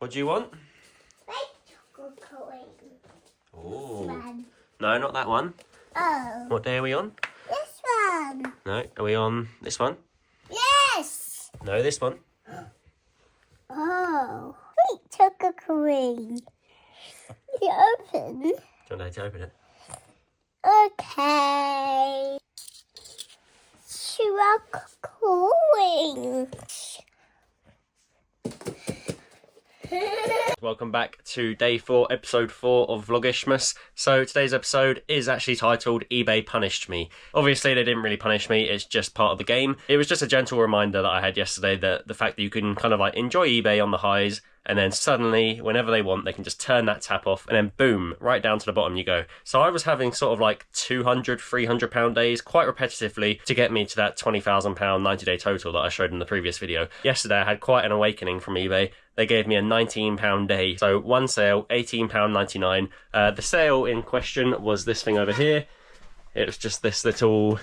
What do you want? Oh. No, not that one. Oh. What day are we on? This one. No, are we on this one? Yes. No, this one. Oh. Wait, chocolate queen. You open? Do you want Dad to open it? Okay. Chocolate queen. Welcome back to day 4, episode 4 of Vlogishmas. So today's episode is actually titled eBay Punished Me. Obviously they didn't really punish me, it's just part of the game. It was just a gentle reminder that I had yesterday that the fact that you can kind of like enjoy eBay on the highs and then suddenly, whenever they want, they can just turn that tap off and then boom, right down to the bottom you go. So I was having sort of like 200, 300 pound days quite repetitively to get me to that £20,000 90-day total that I showed in the previous video. Yesterday I had quite an awakening from eBay. They gave me a £19 day. So one sale, £18.99. The sale in question was this thing over here. It was just this little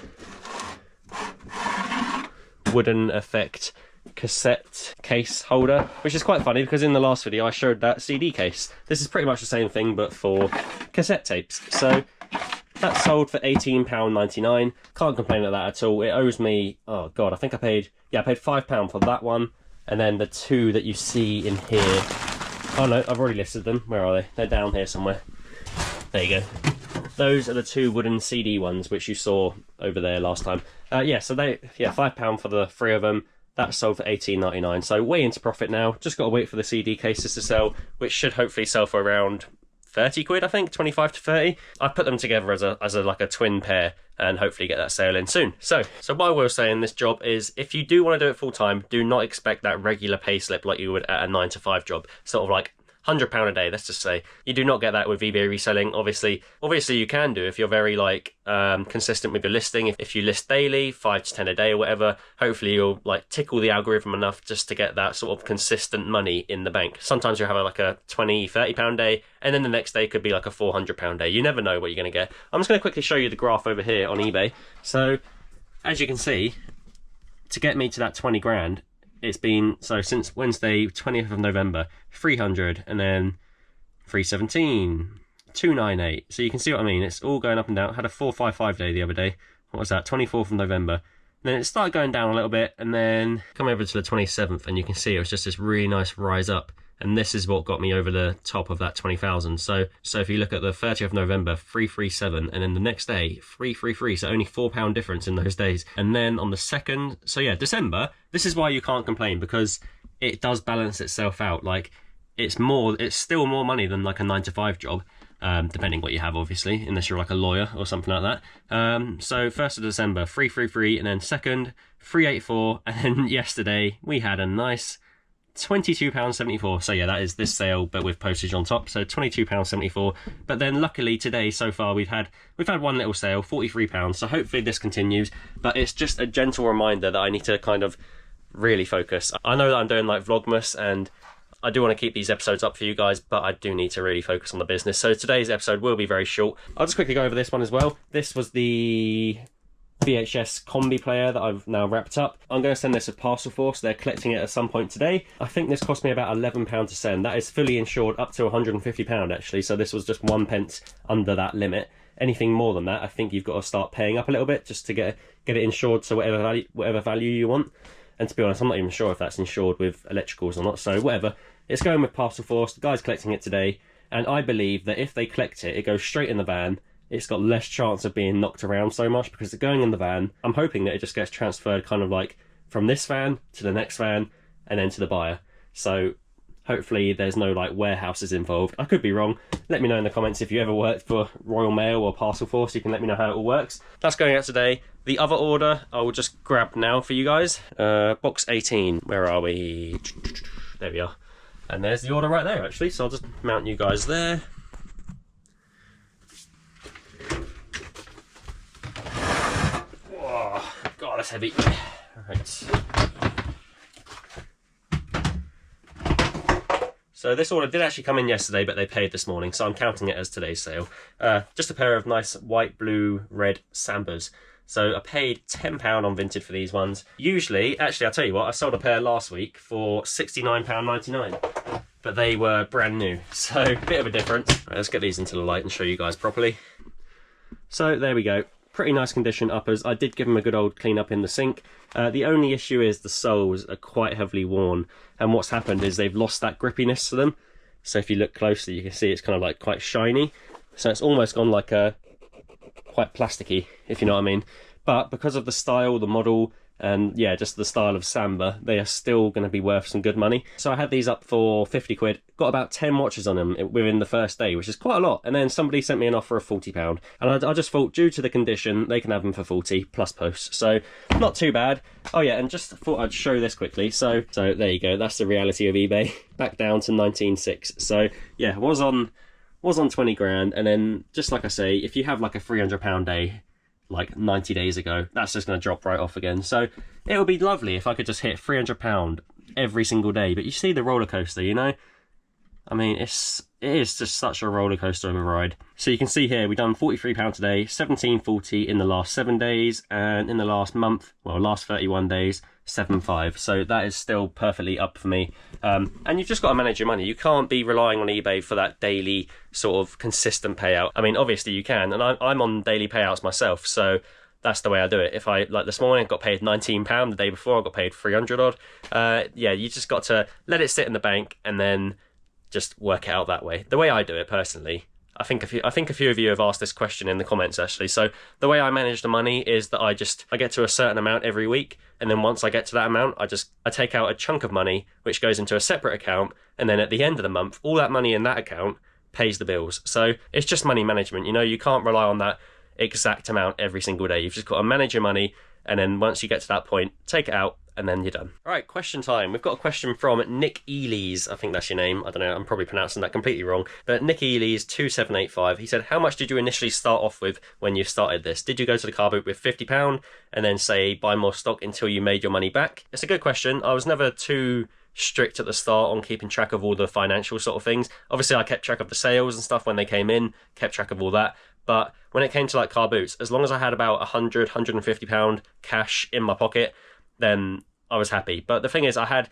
wooden effect cassette case holder, which is quite funny because in the last video I showed that CD case. This is pretty much the same thing but for cassette tapes. So that's sold for £18.99. Can't complain at that at all. It owes me, oh god, I think I paid £5 for that one, and then the two that you see in here, oh no, I've already listed them. Where are they? They're down here somewhere. There you go. Those are the two wooden CD ones which you saw over there last time. So they, £5 for the 3 of them. That's sold for £18.99, so way into profit now. Just got to wait for the CD cases to sell, which should hopefully sell for around 30 quid, I think, 25 to 30. I put them together as a twin pair and hopefully get that sale in soon. So what I will say in this job is if you do want to do it full time, do not expect that regular pay slip like you would at a 9 to 5 job. Sort of like £100 a day, let's just say. You do not get that with eBay reselling. Obviously you can do if you're very consistent with your listing. If you list daily, 5 to 10 a day or whatever, hopefully you'll tickle the algorithm enough just to get that sort of consistent money in the bank. Sometimes you'll have a £20-30 day, and then the next day could be like a £400 day. You never know what you're going to get. I'm just going to quickly show you the graph over here on eBay. So as you can see, to get me to that 20 grand, it's been, so since Wednesday, 20th of November, 300, and then 317, 298. So you can see what I mean. It's all going up and down. I had a 455 day the other day. What was that? 24th of November. And then it started going down a little bit, and then come over to the 27th, and you can see it was just this really nice rise up. And this is what got me over the top of that 20,000. So if you look at the 30th of November, 337, and then the next day, 333. So only £4 difference in those days. And then on the 2nd, so yeah, December, this is why you can't complain, because it does balance itself out. Like, it's still more money than like a 9 to 5 job. Depending what you have, obviously, unless you're like a lawyer or something like that. So 1st of December, 333, and then 2nd, 384, and then yesterday we had a nice £22.74. So yeah, that is this sale but with postage on top, so £22.74. But then luckily today so far we've had one little sale, £43. So hopefully this continues, but it's just a gentle reminder that I need to kind of really focus. I know that I'm doing like Vlogmas and I do want to keep these episodes up for you guys, but I do need to really focus on the business. So today's episode will be very short. I'll just quickly go over this one as well. This was the VHS combi player that I've now wrapped up. I'm going to send this with Parcel Force. They're collecting it at some point today. I think this cost me about £11 to send. That is fully insured up to £150 actually, so this was just 1 pence under that limit. Anything more than that, I think you've got to start paying up a little bit just to get it insured, so whatever value you want. And to be honest, I'm not even sure if that's insured with electricals or not, so whatever. It's going with Parcel Force. The guy's collecting it today, and I believe that if they collect it, it goes straight in the van. It's got less chance of being knocked around so much because it's going in the van. I'm hoping that it just gets transferred kind of like from this van to the next van and then to the buyer. So hopefully there's no like warehouses involved. I could be wrong. Let me know in the comments if you ever worked for Royal Mail or Parcel Force. You can let me know how it all works. That's going out today. The other order I will just grab now for you guys. Box 18. Where are we? There we are. And there's the order right there actually. So I'll just mount you guys there. God, that's heavy. Alright. So this order did actually come in yesterday, but they paid this morning, so I'm counting it as today's sale. Just a pair of nice white, blue, red Sambas. So I paid £10 on Vinted for these ones. Usually, actually, I'll tell you what, I sold a pair last week for £69.99. but they were brand new. So a bit of a difference. Right, let's get these into the light and show you guys properly. So there we go. Pretty nice condition uppers. I did give them a good old clean up in the sink. The only issue is the soles are quite heavily worn, and what's happened is they've lost that grippiness to them. So if you look closely, you can see it's kind of like quite shiny. So it's almost gone like a quite plasticky, if you know what I mean. But because of the style, the model, and yeah, just the style of Samba, they are still going to be worth some good money. So I had these up for 50 quid, got about 10 watches on them within the first day, which is quite a lot. And then somebody sent me an offer of £40. And I just thought, due to the condition, they can have them for 40 plus posts. So not too bad. Oh yeah, and just thought I'd show this quickly. So there you go. That's the reality of eBay. Back down to 19.6. So yeah, was on 20 grand. And then just like I say, if you have like a £300 day, like 90 days ago, that's just going to drop right off again. So it would be lovely if I could just hit £300 every single day. But you see the roller coaster, you know, I mean, it is just such a roller coaster of a ride. So you can see here, we've done £43 today, 17.40 in the last 7 days, and in the last month, well, last 31 days, 7.5. So that is still perfectly up for me. And you've just got to manage your money. You can't be relying on eBay for that daily sort of consistent payout. I mean, obviously you can, and I'm on daily payouts myself, so that's the way I do it. If I, like this morning, I got paid £19, the day before I got paid 300 odd. Yeah, you just got to let it sit in the bank and then just work it out that way. The way I do it personally, I think a few of you have asked this question in the comments actually. So the way I manage the money is that I get to a certain amount every week, and then once I get to that amount, I take out a chunk of money which goes into a separate account, and then at the end of the month, all that money in that account pays the bills. So it's just money management. You know, you can't rely on that exact amount every single day. You've just got to manage your money, and then once you get to that point, take it out, and then you're done. All right, question time. We've got a question from Nick Ely's. I think that's your name. I don't know, I'm probably pronouncing that completely wrong. But Nick Ely's 2785. He said, how much did you initially start off with when you started this? Did you go to the car boot with £50 and then say buy more stock until you made your money back? It's a good question. I was never too strict at the start on keeping track of all the financial sort of things. Obviously, I kept track of the sales and stuff when they came in, kept track of all that. But when it came to like car boots, as long as I had about £100, £150 cash in my pocket, then I was happy. But the thing is, I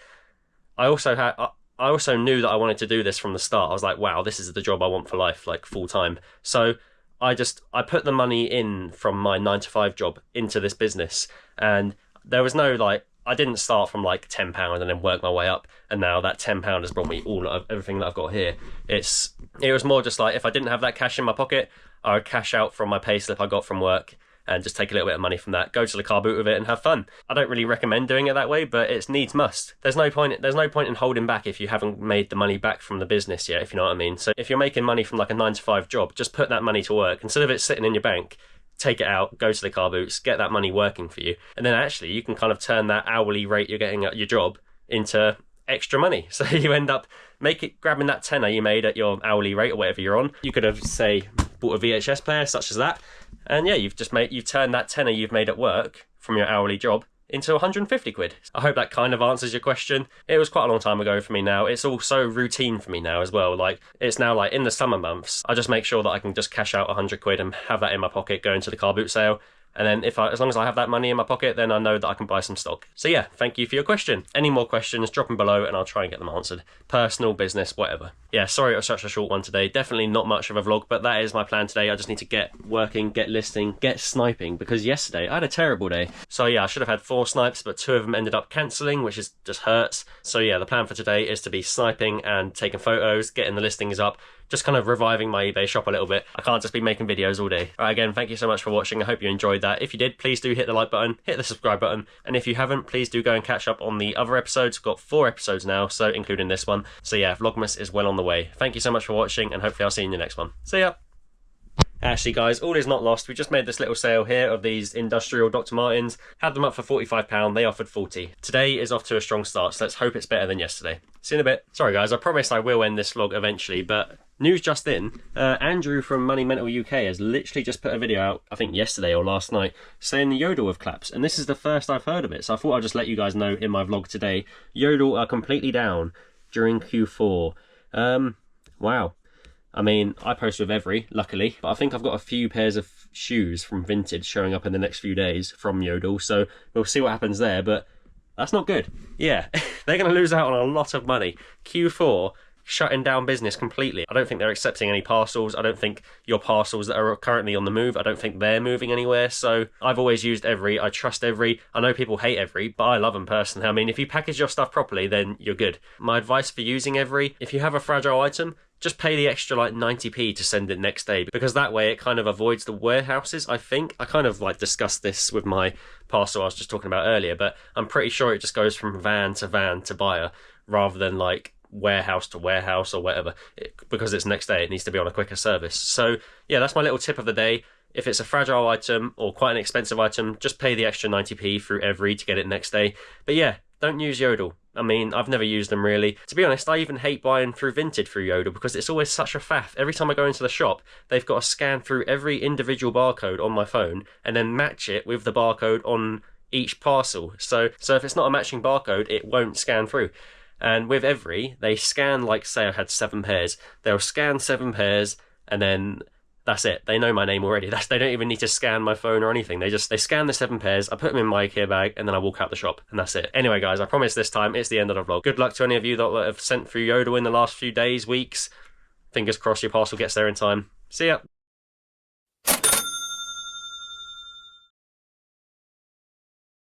also knew that I wanted to do this from the start. I was like, wow, this is the job I want for life, like full time. So I put the money in from my 9-to-5 job into this business, and there was no like, I didn't start from like £10 and then work my way up, and now that £10 has brought me all of everything that I've got here. It was more just like, if I didn't have that cash in my pocket, I would cash out from my pay slip I got from work and just take a little bit of money from that, go to the car boot with it and have fun. I don't really recommend doing it that way, but it's needs must. There's no point in holding back if you haven't made the money back from the business yet, if you know what I mean. So if you're making money from like a 9-to-5 job, just put that money to work. Instead of it sitting in your bank, take it out, go to the car boots, get that money working for you. And then actually you can kind of turn that hourly rate you're getting at your job into extra money. So you end up grabbing that tenner you made at your hourly rate or whatever you're on. You could have, say, bought a VHS player such as that, and yeah, you've turned that tenner you've made at work from your hourly job into 150 quid. I hope that kind of answers your question. It was quite a long time ago for me now. It's all so routine for me now as well. Like, it's now like in the summer months, I just make sure that I can just cash out 100 quid and have that in my pocket going to the car boot sale. And then as long as I have that money in my pocket, then I know that I can buy some stock. So yeah, thank you for your question. Any more questions, drop them below and I'll try and get them answered. Personal, business, whatever. Yeah, sorry it was such a short one today. Definitely not much of a vlog, but that is my plan today. I just need to get working, get listing, get sniping, because yesterday I had a terrible day. So yeah, I should have had 4 snipes, but 2 of them ended up cancelling, which just hurts. So yeah, the plan for today is to be sniping and taking photos, getting the listings up, just kind of reviving my eBay shop a little bit. I can't just be making videos all day. All right, again, thank you so much for watching. I hope you enjoyed that. If you did, please do hit the like button, hit the subscribe button, and if you haven't, please do go and catch up on the other episodes. We've got 4 episodes now, so including this one. So yeah, Vlogmas is well on the way. Thank you so much for watching, and hopefully I'll see you in the next one. See ya! Actually guys, all is not lost. We just made this little sale here of these industrial Dr. Martens. Had them up for £45, they offered 40. Today is off to a strong start, so let's hope it's better than yesterday. See you in a bit. Sorry guys, I promise I will end this vlog eventually, but news just in, Andrew from Money Mental UK has literally just put a video out, I think yesterday or last night, saying Yodel have collapsed, and this is the first I've heard of it, so I thought I'd just let you guys know in my vlog today. Yodel are completely down during Q4. Wow. I mean, I post with every, luckily, but I think I've got a few pairs of shoes from Vintage showing up in the next few days from Yodel, so we'll see what happens there, but that's not good. Yeah, they're going to lose out on a lot of money. Q4, shutting down business completely. I don't think they're accepting any parcels. I don't think your parcels that are currently on the move, I don't think they're moving anywhere. So I've always used Every. I trust Every. I know people hate Every, but I love them personally. I mean, if you package your stuff properly, then you're good. My advice for using Every, if you have a fragile item, just pay the extra like 90p to send it next day, because that way it kind of avoids the warehouses, I think. I kind of like discussed this with my parcel I was just talking about earlier, but I'm pretty sure it just goes from van to buyer rather than like warehouse to warehouse or whatever, because it's next day, it needs to be on a quicker service. So yeah, that's my little tip of the day. If it's a fragile item or quite an expensive item, just pay the extra 90p through Every to get it next day. But yeah, don't use Yodel. I mean, I've never used them really. To be honest, I even hate buying through Vinted through Yodel because it's always such a faff. Every time I go into the shop, they've got to scan through every individual barcode on my phone and then match it with the barcode on each parcel. So if it's not a matching barcode, it won't scan through. And with Every, they scan, like say I had 7 pairs. They'll scan 7 pairs and then that's it. They know my name already. They don't even need to scan my phone or anything. They scan the 7 pairs, I put them in my IKEA bag, and then I walk out the shop, and that's it. Anyway, guys, I promise this time it's the end of the vlog. Good luck to any of you that have sent through Yodel in the last few days, weeks. Fingers crossed your parcel gets there in time. See ya.